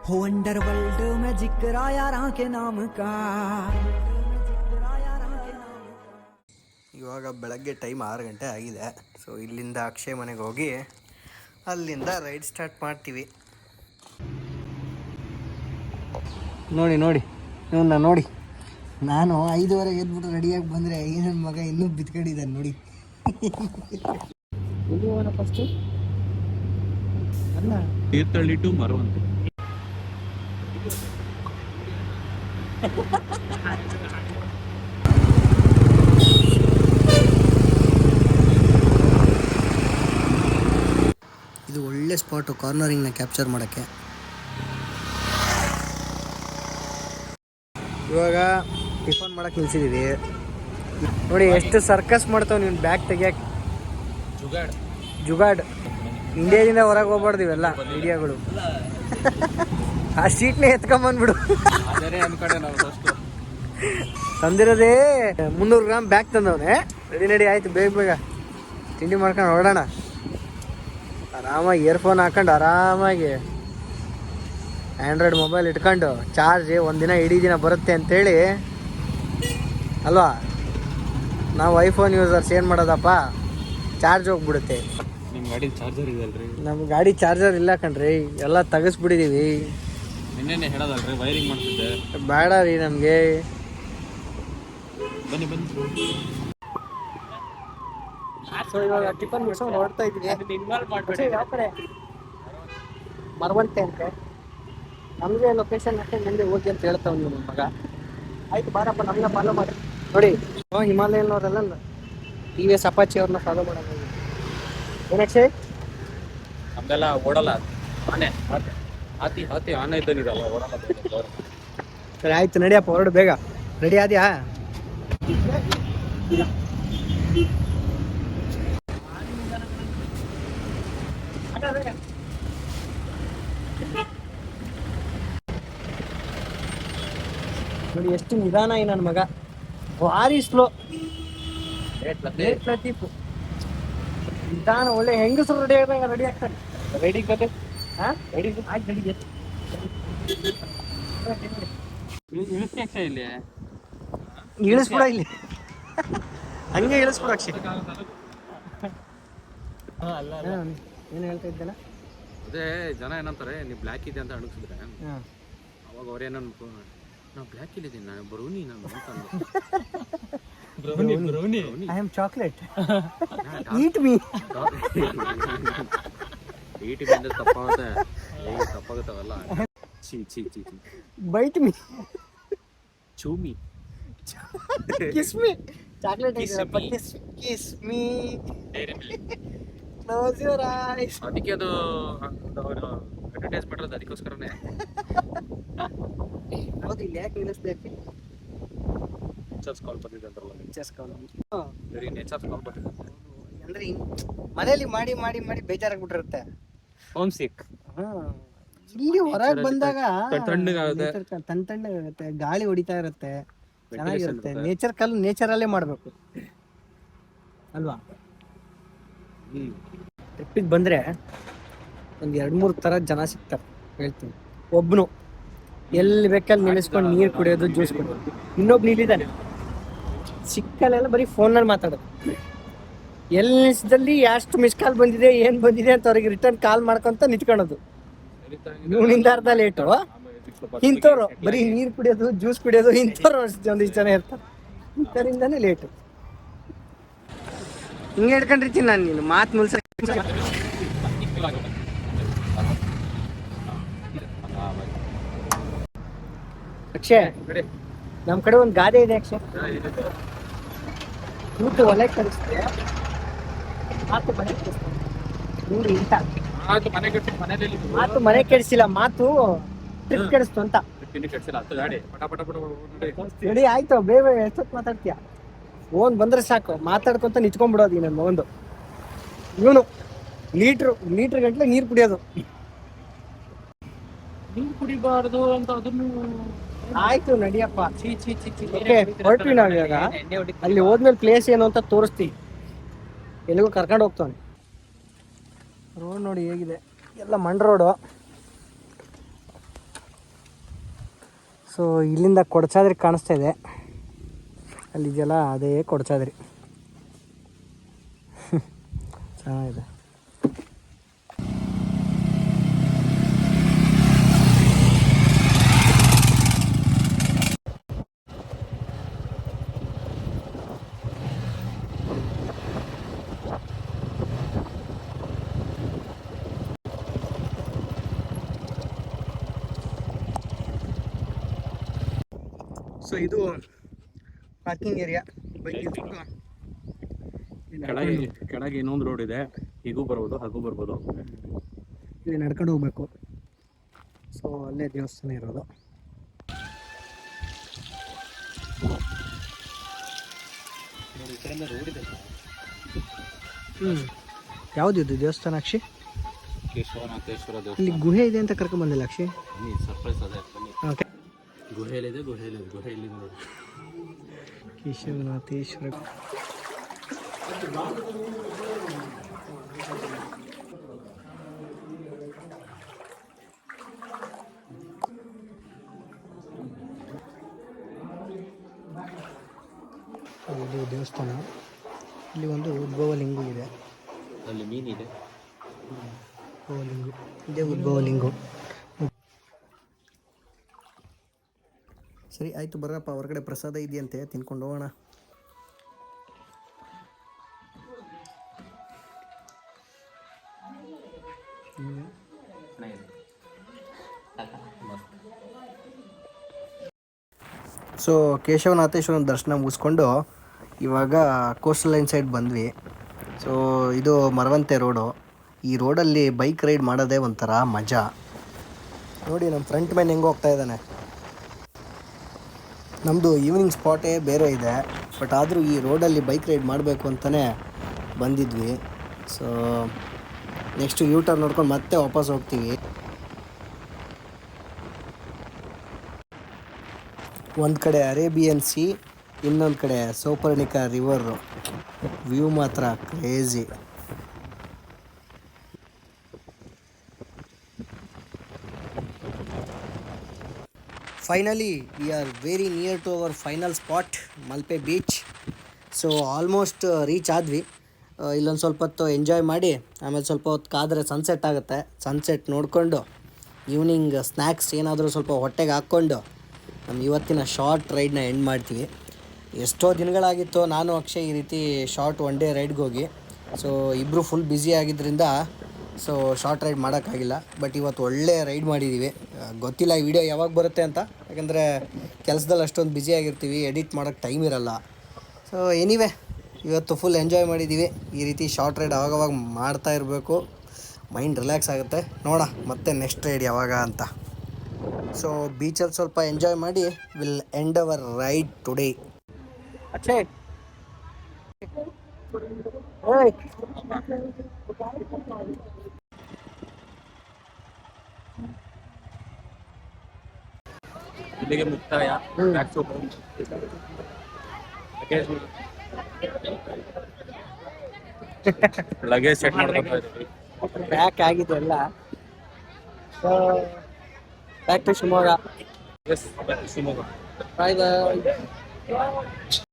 हो under world में जिक्र यारां के नाम का. ಇವಾಗ ಬೆಳಗ್ಗೆ ಟೈಮ್ 6 ಗಂಟೆ ಆಗಿದೆ. ಸೊ ಇಲ್ಲಿಂದ ಅಕ್ಷಯ್ ಮನೆಗೆ ಹೋಗಿ ಅಲ್ಲಿಂದ ರೈಡ್ ಸ್ಟಾರ್ಟ್ ಮಾಡ್ತೀವಿ. ನೋಡಿ ನೋಡಿ ಇವನ್ನ ನೋಡಿ, ನಾನು 5:15 ಎದ್ಬಿಟ್ಟು ರೆಡಿಯಾಗಿ ಬಂದರೆ ಈ ನನ್ನ ಮಗ ಇನ್ನೂ ಬಿತ್ಕೊಂಡಿದ್ದಾನೆ ನೋಡಿ. ಎಲ್ಲಿ ಹೋಗೋಣ ಫಸ್ಟು? ಅಲ್ಲ ತೀರ್ಥಹಳ್ಳಿ ಟು ಮರವಂತೆ. ಇದು ಒಳ್ಳೆ ಸ್ಪಾಟು ಕಾರ್ನರಿಂಗ್ನ ಕ್ಯಾಪ್ಚರ್ ಮಾಡೋಕ್ಕೆ. ಇವಾಗ ಟಿಫನ್ ಮಾಡೋಕ್ಕೆ ನಿಲ್ಸಿದ್ದೀವಿ. ನೋಡಿ ಎಷ್ಟು ಸರ್ಕಸ್ ಮಾಡ್ತಾವೆ ನೀವು ಬ್ಯಾಗ್ ತೆಗಿಯಕ್ಕೆ. ಜುಗಾಡ್ ಇಂಡಿಯಾದಿಂದ ಹೊರಗೆ ಹೋಗ್ಬಾರ್ದು ಇವೆಲ್ಲ ಇಂಡಿಯಾಗಳು. ಆ ಸೀಟ್ನೇ ಎತ್ಕೊಂಬಂದ್ಬಿಡು. ತಂದಿರೋದೇ 300 ಗ್ರಾಮ್ ಬ್ಯಾಗ್ ತಂದವನೆ. ನಡಿ ಆಯ್ತು, ಬೇಗ ಬೇಗ ತಿಂಡಿ ಮಾಡ್ಕೊಂಡು ಹೊರಡೋಣ. ಆರಾಮಾಗಿ ಇಯರ್ಫೋನ್ ಹಾಕೊಂಡು ಆರಾಮಾಗಿ ಆ್ಯಂಡ್ರಾಯ್ಡ್ ಮೊಬೈಲ್ ಇಟ್ಕೊಂಡು ಚಾರ್ಜ್ ಒಂದಿನ ಇಡೀ ದಿನ ಬರುತ್ತೆ ಅಂತೇಳಿ ಅಲ್ವಾ. ನಾವು ಐಫೋನ್ ಯೂಸರ್ಸ್ ಏನು ಮಾಡೋದಪ್ಪ, ಚಾರ್ಜ್ ಹೋಗ್ಬಿಡುತ್ತೆ. ನಿಮ್ಮ ಗಾಡಿ ಚಾರ್ಜರ್ ಇದೆ ಅಲ್ರಿ? ನಮ್ಮ ಗಾಡಿ ಚಾರ್ಜರ್ ಇಲ್ಲ ಕಣ್ರಿ, ಎಲ್ಲ ತೆಗೆಸ್ಬಿಟ್ಟಿದ್ದೀವಿ. ನಿನ್ನೆ ಹೇಳೋದಲ್ರಿ ವೈರಿಂಗ್ ಮಾಡ್ತಿದ್ದೆ. ಬೇಡ ರೀ ನಮಗೆ. ಬನ್ನಿ ಬನ್ನಿ. ಸೊ ಇವಾಗ ಟಿಫನ್ ಮುಗಿಸ್ಕೊಂಡು ಹೊರಡ್ತಾ ಇದ್ದೀವಿ. ಯಾವ ಕಡೆ? ಮರವಂತೆ ಅಂತೆ. ನಮಗೆ ಲೊಕೇಶನ್ ಹಾಕಿ ಮುಂದೆ ಹೋಗಿ ಅಂತ ಹೇಳ್ತಾವ್ ನೀವು ಮಗ. ಆಯ್ತು ಬಾರಪ್ಪ, ನಮ್ಮನ್ನ ಫಾಲೋ ಮಾಡಿ. ನೋಡಿ ಹಿಮಾಲಯನವರೆಲ್ಲ TVS ಅಪಾಚಿ ಅವ್ರನ್ನ ಫಾಲೋ ಮಾಡೋದು. ಏನಕ್ಷೆ ನಮ್ದೆಲ್ಲ ಓಡಲ್ಲ, ಆನೆ ಹಾತಿ ಆನೆ ಇದ್ದನಿರಲ್ಲ, ಓಡಲ್ಲ. ಸರಿ ಆಯ್ತು ನಡಿಯಪ್ಪ, ಹೊರಡು ಬೇಗ. ರೆಡಿ ಆದ್ಯಾ? ನೋಡಿ ಎಷ್ಟು ನಿಧಾನ ಈ ನನ್ನ ಮಗ, ಭಾರಿ ಸ್ಲೋ. ಲತೀಫ್ ನಿಧಾನ, ಒಳ್ಳೆ ಹೆಂಗಸರು ರೆಡಿ ಆಗ ರೆಡಿ ಆಗ್ತಾರೆ. ರೆಡಿ ಕತೆ ರೆಡಿ ಆಯ್ತು, ರೆಡಿ ಇಲ್ಲಿ ಇಳಿಸ್ಬಿಡ, ಇಲ್ಲಿ ಹಂಗೆ ಇಳಿಸ್ಬಿಡ ಅಕ್ಷಯ್. ಏನು ಹೇಳ್ತಾ ಇದ್ದೇನ? ಅದೇ ಜನ ಏನಂತಾರೆ, ನೀವು ಬ್ಲ್ಯಾಕ್ ಇದೆ ಅಂತ ಅಣಗಿಸಿದ್ರೆ ಅವಾಗ ಅವ್ರೇನನ್ಬೇಕು, ನಾವು ಬ್ಲ್ಯಾಕ್ ಇಲ್ಲಿದ್ದೀನಿ, ನಾನು ಬ್ರೌನಿ, ನಾನು brownie. I am chocolate, eat me. Eat me ಅಂದ್ರೆ ತಪ್ಪಾಗುತ್ತವಲ್ಲ. ಚೀ bite me, chew me, kiss me. Chocolate kiss me, close your eyes. ಅದಕ್ಕೆ ಅದು ಅಡ್ವರ್ಟೈಸ್ ಮಾಡಿರೋದು ಅದಕ್ಕೋಸ್ಕರನೇ. ಹೌದು, ಇಲ್ಲಿ ಯಾಕೆ ನಿಲ್ಲಿಸ್ಬೇಕು? ನೇಚರ್ಸ್ ಕಾಲ್ ಬಂದಿದೆ ಅಂತಾರಲ್ಲ, ಬರೀ ನೇಚರ್ಸ್ ಕಾಲ್ ಬಂದಿದೆ ಅಂದ್ರೆ ಮನೇಲಿ ಮಾಡಿ ಮಾಡಿ ಮಾಡಿ ಬೇಜಾರಾಗ್ಬಿಟ್ಟಿರುತ್ತೆ, ಹೋಮ್ ಸಿಕ್. ಇಲ್ಲಿ ಹೊರಗೆ ಬಂದಾಗ ತಣ್ಣಗಾಗುತ್ತೆ, ಗಾಳಿ ಹೊಡಿತಾ ಇರುತ್ತೆ, ಚೆನ್ನಾಗಿರುತ್ತೆ. ನೇಚರಲ್ಲೇ ಮಾಡಬೇಕು ಅಲ್ವಾ? ಟ್ರಿಪ್ಪಿಗೆ ಬಂದರೆ ಒಂದು 2-3 ಥರ ಜನ ಸಿಗ್ತಾರೆ ಹೇಳ್ತೀನಿ. ಒಬ್ಬನು ಎಲ್ಲಿ ಬೇಕಲ್ಲಿ ನಿಲ್ಲಿಸ್ಕೊಂಡು ನೀರು ಕುಡಿಯೋದು, ಜ್ಯೂಸ್ ಕುಡಿಯೋದು. ಇನ್ನೊಬ್ನು ಇಲ್ಲಿದ್ದಾನೆ, ಸಿಕ್ಕಲ್ಲೆಲ್ಲ ಬರೀ ಫೋನಲ್ಲಿ ಮಾತಾಡೋದು. ಎಲ್ಲಿ ನಿಲ್ಸಿದಲ್ಲಿ ಎಷ್ಟು ಮಿಸ್ ಕಾಲ್ ಬಂದಿದೆ, ಏನು ಬಂದಿದೆ ಅಂತ ಅವ್ರಿಗೆ ರಿಟರ್ನ್ ಕಾಲ್ ಮಾಡ್ಕೊಂತ ನಿಂತ್ಕೊಳ್ಳೋದು. ಇವನಿಂದ ಅರ್ಧ ಲೇಟು. ಇಂಥವ್ರು ಬರೀ ನೀರು ಕುಡಿಯೋದು, ಜ್ಯೂಸ್ ಕುಡಿಯೋದು, ಇಂಥವ್ರು ಒಂದಿಷ್ಟು ಜನ ಇರ್ತಾರೆ. ಇಂಥರಿಂದಾನೇ ಲೇಟು. ಹಿಂಗೆ ಹೇಳ್ಕೊಂಡಿರ್ತೀನಿ ನಾನು, ನೀನು ಮಾತು ಮುಲ್ಸ. ಅಕ್ಷಯ್, ನಮ್ಮ ಕಡೆ ಒಂದು ಗಾದೆ ಇದೆ ಅಕ್ಷಯ್, ಕೂತು ಒಲೆ ಕಳಿಸ್ತದೆ, ಮಾತು ಮನೆ ಕೆಡಿಸ್ತದೆ. ನೋಡಿ ಇಂತ ಮಾತು ಮನೆ ಕೆಡಿಸಿಲ್ಲ, ಮಾತು ಟ್ರಿಪ್ ಕೆಡಿಸ್ತು ಅಂತ. ರೆಡಿ ಆಯ್ತು, ಬೇಗ ಎಷ್ಟೊತ್ತು ಮಾತಾಡ್ತೀಯ? ಫೋನ್ ಬಂದ್ರೆ ಸಾಕು, ಮಾತಾಡ್ಕೊಂತ ನಿಂತ್ಕೊಂಡ್ಬಿಡೋದು. ನನ್ನ ಒಂದು ಇವನು ಲೀಟ್ರ್ ಗಂಟ್ಲೆ ನೀರು ಕುಡಿಯೋದು. ನೀರು ಕುಡಿಬಾರ್ದು ಅಂತ ಅದನ್ನು. ಆಯ್ತು ನಡಿಯಪ್ಪ, ಹೊರಟ್ವಿ ನಾವು ಇವಾಗ. ಅಲ್ಲಿ ಹೋದ್ಮೇಲೆ ಪ್ಲೇಸ್ ಏನು ಅಂತ ತೋರಿಸ್ತೀವಿ, ಎಲ್ಲಿಗೂ ಕರ್ಕೊಂಡು ಹೋಗ್ತಾನೆ. ರೋಡ್ ನೋಡಿ ಹೇಗಿದೆ, ಎಲ್ಲ ಮಣ್ ರೋಡು. ಸೊ ಇಲ್ಲಿಂದ ಕೊಡಚಾದ್ರಿ ಕಾಣಿಸ್ತಾ ಇದೆ, ಅಲ್ಲಿದೆಯಲ್ಲ ಅದೇ ಕೊಡಚಾದ್ರಿ. ಚೆನ್ನಾಗಿದೆ. ಸೊ ಇದು ಪಾರ್ಕಿಂಗ್ ಏರಿಯಾ. ಬೈಕ್ ಕೆಳಗೆ ಇನ್ನೊಂದು ರೋಡ್ ಇದೆ, ಹೀಗೂ ಬರ್ಬೋದು ಹಾಗೂ ಬರ್ಬೋದು. ಇಲ್ಲಿ ನಡ್ಕೊಂಡು ಹೋಗ್ಬೇಕು. ಸೊ ಅಲ್ಲೇ ದೇವಸ್ಥಾನ ಇರೋದು. ಯಾವುದಿದು ದೇವಸ್ಥಾನ ಅಕ್ಷಿ? ಕೇಶವನಾಥೇಶ್ವರ ಇಲ್ಲಿ ದೇವಸ್ಥಾನ. ಗುಹೆ ಇದೆ ಅಂತ ಕರ್ಕೊಂಡ್ ಬಂದಿಲ್ಲ ಅಕ್ಷಿ? ಸರ್ಪ್ರೈಸ್ ಅದೇ. ಓಕೆ, ಗುಹೆಯಲ್ಲಿದೆ, ಗುಹೆಯಲ್ಲಿ ನೋಡಿ. ಕೇಶವನಾಥೇಶ್ವರ. ಇದು ದೇವಸ್ಥಾನ. ಇಲ್ಲಿ ಒಂದು ಉದ್ಭವ ಲಿಂಗು ಇದೆ. ಅಲ್ಲಿ ಮೀನಿದೆ. ಉದ್ಭವಲಿಂಗು ಇದೇ ಉದ್ಭವಲಿಂಗು. ಸರಿ ಆಯಿತು, ಬರ್ರಪ್ಪ, ಹೊರಗಡೆ ಪ್ರಸಾದ ಇದೆಯಂತೆ, ತಿನ್ಕೊಂಡು ಹೋಗೋಣ. ಸೊ ಕೇಶವನಾಥೇಶ್ವರನ ದರ್ಶನ ಮುಗಿಸ್ಕೊಂಡು ಇವಾಗ ಕೋಸ್ಟಲ್ ಲೈನ್ ಸೈಡ್ ಬಂದ್ವಿ. ಸೊ ಇದು ಮರವಂತೆ ರೋಡು. ಈ ರೋಡಲ್ಲಿ ಬೈಕ್ ರೈಡ್ ಮಾಡೋದೇ ಒಂಥರ ಮಜಾ. ನೋಡಿ ನಮ್ಮ ಫ್ರಂಟ್ ಮ್ಯಾನ್ ಹೆಂಗೆ ಹೋಗ್ತಾ ಇದ್ದಾನೆ. ನಮ್ಮದು ಈವ್ನಿಂಗ್ ಸ್ಪಾಟೇ ಬೇರೆ ಇದೆ, ಬಟ್ ಆದರೂ ಈ ರೋಡಲ್ಲಿ ಬೈಕ್ ರೈಡ್ ಮಾಡಬೇಕು ಅಂತಲೇ ಬಂದಿದ್ವಿ. ಸೊ ನೆಕ್ಸ್ಟು ಯೂ ಟರ್ನ್ ನೋಡ್ಕೊಂಡು ಮತ್ತೆ ವಾಪಸ್ ಹೋಗ್ತೀವಿ. ಒಂದು ಕಡೆ ಅರೇಬಿಯನ್ ಸಿ, ಇನ್ನೊಂದು ಕಡೆ ಸೌಪರ್ಣಿಕಾ ರಿವರು. ವ್ಯೂ ಮಾತ್ರ crazy. Finally we are very near to our final spot, Malpe beach. So almost reach ಆದ್ವಿ. ಇಲ್ಲೊಂದು ಸ್ವಲ್ಪ ಹೊತ್ತು ಎಂಜಾಯ್ ಮಾಡಿ ಆಮೇಲೆ ಸ್ವಲ್ಪ ಹೊತ್ತು ಕಾದರೆ ಸನ್ಸೆಟ್ ಆಗುತ್ತೆ. ಸನ್ಸೆಟ್ ನೋಡಿಕೊಂಡು ಈವ್ನಿಂಗ್ ಸ್ನ್ಯಾಕ್ಸ್ ಏನಾದರೂ ಸ್ವಲ್ಪ ಹೊಟ್ಟೆಗೆ ಹಾಕ್ಕೊಂಡು ನಮ್ಮ ಇವತ್ತಿನ ಶಾರ್ಟ್ ರೈಡ್ನ ಎಂಡ್ ಮಾಡ್ತೀವಿ. ಎಷ್ಟೋ ದಿನಗಳಾಗಿತ್ತು ನಾನು ಅಕ್ಷಯ್ ಈ ರೀತಿ ಶಾರ್ಟ್ ಒನ್ ಡೇ ರೈಡ್ಗೆ ಹೋಗಿ. ಸೊ ಇಬ್ಬರು ಫುಲ್ ಬ್ಯುಸಿ ಆಗಿದ್ದರಿಂದ ಸೊ ಶಾರ್ಟ್ ರೈಡ್ ಮಾಡೋಕ್ಕಾಗಿಲ್ಲ. ಬಟ್ ಇವತ್ತು ಒಳ್ಳೆ ರೈಡ್ ಮಾಡಿದ್ದೀವಿ. ಗೊತ್ತಿಲ್ಲ ಈ ವಿಡಿಯೋ ಯಾವಾಗ ಬರುತ್ತೆ ಅಂತ, ಯಾಕಂದರೆ ಕೆಲಸದಲ್ಲಿ ಅಷ್ಟೊಂದು ಬ್ಯುಸಿ ಆಗಿರ್ತೀವಿ, ಎಡಿಟ್ ಮಾಡೋಕ್ಕೆ ಟೈಮ್ ಇರಲ್ಲ. ಸೊ ಎನಿವೆ ಇವತ್ತು ಫುಲ್ ಎಂಜಾಯ್ ಮಾಡಿದ್ದೀವಿ. ಈ ರೀತಿ ಶಾರ್ಟ್ ರೈಡ್ ಆವಾಗವಾಗ ಮಾಡ್ತಾ ಇರಬೇಕು, ಮೈಂಡ್ ರಿಲ್ಯಾಕ್ಸ್ ಆಗುತ್ತೆ. ನೋಡ ಮತ್ತೆ ನೆಕ್ಸ್ಟ್ ರೈಡ್ ಯಾವಾಗ ಅಂತ. ಸೊ ಬೀಚಲ್ಲಿ ಸ್ವಲ್ಪ ಎಂಜಾಯ್ ಮಾಡಿ will end our ride today. Akshay ಇಲ್ಲಿಗೆ ಮುಕ್ತಾಯ. ಲಗೇಜ್ ಸೆಟ್ ಮಾಡ್ಕೊತಾ ಇದ್ದೀವಿ. ಪ್ಯಾಕ್ ಆಗಿದೆ ಎಲ್ಲ. Back to Shivamogga. Shivamogga. Bye bye.